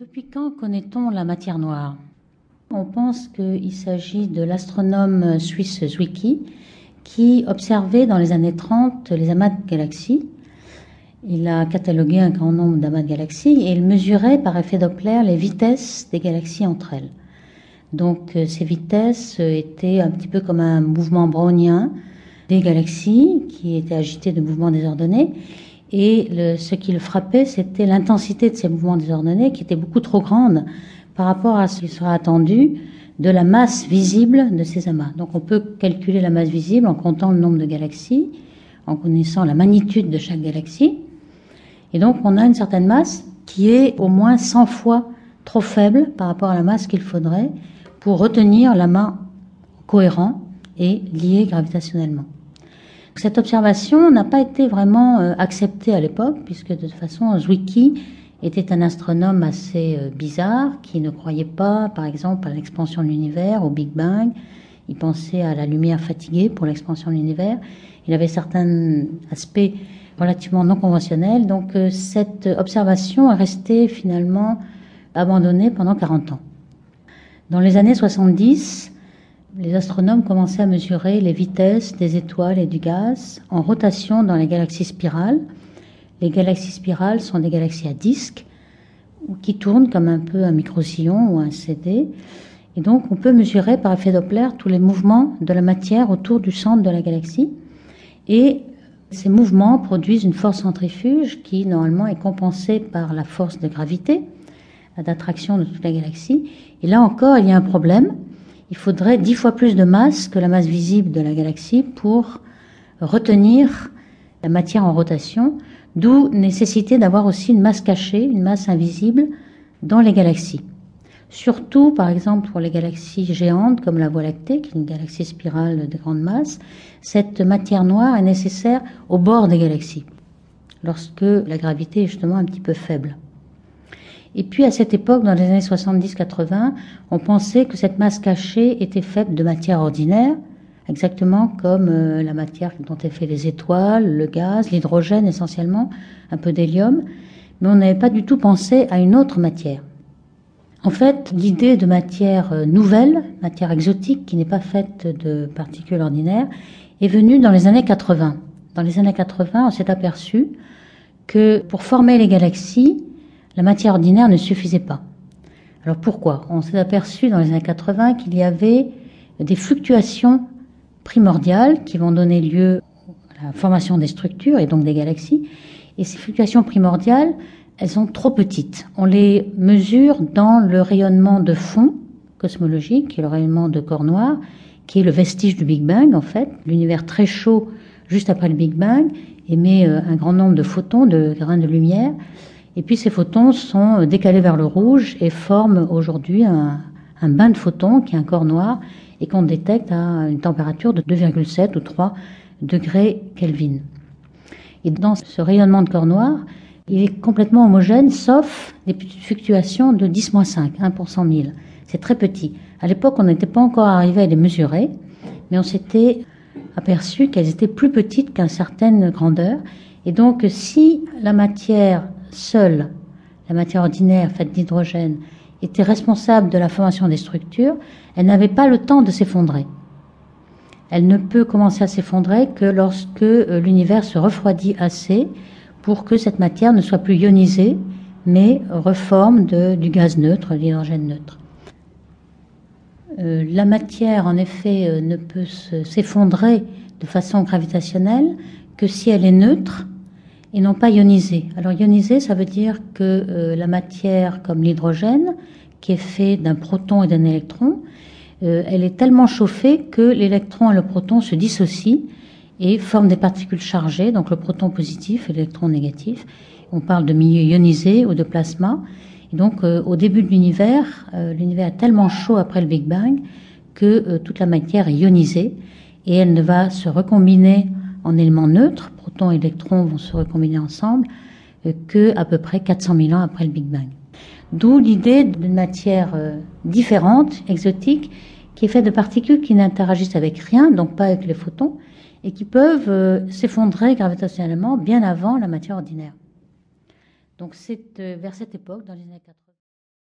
Depuis quand connaît-on la matière noire? On pense qu'il s'agit de l'astronome suisse Zwicky qui observait dans les années 30 les amas de galaxies. Il a catalogué un grand nombre d'amas de galaxies et il mesurait par effet Doppler les vitesses des galaxies entre elles. Donc ces vitesses étaient un petit peu comme un mouvement brownien des galaxies qui étaient agitées de mouvements désordonnés. Et ce qui le frappait, c'était l'intensité de ces mouvements désordonnés qui était beaucoup trop grande par rapport à ce qui serait attendu de la masse visible de ces amas. Donc on peut calculer la masse visible en comptant le nombre de galaxies, en connaissant la magnitude de chaque galaxie. Et donc on a une certaine masse qui est au moins 100 fois trop faible par rapport à la masse qu'il faudrait pour retenir l'amas cohérent et lié gravitationnellement. Cette observation n'a pas été vraiment acceptée à l'époque, puisque de toute façon Zwicky était un astronome assez bizarre, qui ne croyait pas, par exemple, à l'expansion de l'univers, au Big Bang. Il pensait à la lumière fatiguée pour l'expansion de l'univers. Il avait certains aspects relativement non conventionnels. Donc cette observation est restée finalement abandonnée pendant 40 ans. Dans les années 70, les astronomes commençaient à mesurer les vitesses des étoiles et du gaz en rotation dans les galaxies spirales. Les galaxies spirales sont des galaxies à disque qui tournent comme un peu un micro-sillon ou un CD. Et donc on peut mesurer par effet Doppler tous les mouvements de la matière autour du centre de la galaxie. Et ces mouvements produisent une force centrifuge qui normalement est compensée par la force de gravité, d'attraction de toute la galaxie. Et là encore, il y a un problème. Il faudrait 10 fois plus de masse que la masse visible de la galaxie pour retenir la matière en rotation, d'où nécessité d'avoir aussi une masse cachée, une masse invisible dans les galaxies. Surtout, par exemple, pour les galaxies géantes comme la Voie lactée, qui est une galaxie spirale de grande masse, cette matière noire est nécessaire au bord des galaxies, lorsque la gravité est justement un petit peu faible. Et puis à cette époque, dans les années 70-80, on pensait que cette masse cachée était faite de matière ordinaire, exactement comme la matière dont est fait les étoiles, le gaz, l'hydrogène essentiellement, un peu d'hélium, mais on n'avait pas du tout pensé à une autre matière. En fait, l'idée de matière nouvelle, matière exotique qui n'est pas faite de particules ordinaires, est venue dans les années 80. Dans les années 80, on s'est aperçu que pour former les galaxies, la matière ordinaire ne suffisait pas. Alors pourquoi? On s'est aperçu dans les années 80 qu'il y avait des fluctuations primordiales qui vont donner lieu à la formation des structures et donc des galaxies. Et ces fluctuations primordiales, elles sont trop petites. On les mesure dans le rayonnement de fond cosmologique, qui est le rayonnement de corps noirs, qui est le vestige du Big Bang en fait. L'univers très chaud juste après le Big Bang émet un grand nombre de photons, de grains de lumière. Et puis ces photons sont décalés vers le rouge et forment aujourd'hui un bain de photons qui est un corps noir et qu'on détecte à une température de 2,7 ou 3 degrés Kelvin. Et dans ce rayonnement de corps noir, il est complètement homogène sauf des petites fluctuations de 10-5, 1 pour 100 000. C'est très petit. À l'époque, on n'était pas encore arrivé à les mesurer, mais on s'était aperçu qu'elles étaient plus petites qu'une certaine grandeur. Et donc, si la matière seule, la matière ordinaire faite d'hydrogène, était responsable de la formation des structures, elle n'avait pas le temps de s'effondrer. Elle ne peut commencer à s'effondrer que lorsque l'univers se refroidit assez pour que cette matière ne soit plus ionisée, mais reforme du gaz neutre, de l'hydrogène neutre. La matière, en effet, ne peut s'effondrer de façon gravitationnelle que si elle est neutre et non pas ionisée. Alors ionisée, ça veut dire que la matière, comme l'hydrogène, qui est fait d'un proton et d'un électron, elle est tellement chauffée que l'électron et le proton se dissocient et forment des particules chargées, donc le proton positif et l'électron négatif. On parle de milieu ionisé ou de plasma. Et donc au début de l'univers est tellement chaud après le Big Bang que toute la matière est ionisée et elle ne va se recombiner en éléments neutres, protons et électrons vont se recombiner ensemble, que à peu près 400 000 ans après le Big Bang. D'où l'idée d'une matière différente, exotique, qui est faite de particules qui n'interagissent avec rien, donc pas avec les photons, et qui peuvent s'effondrer gravitationnellement bien avant la matière ordinaire. Donc c'est vers cette époque, dans les années 80.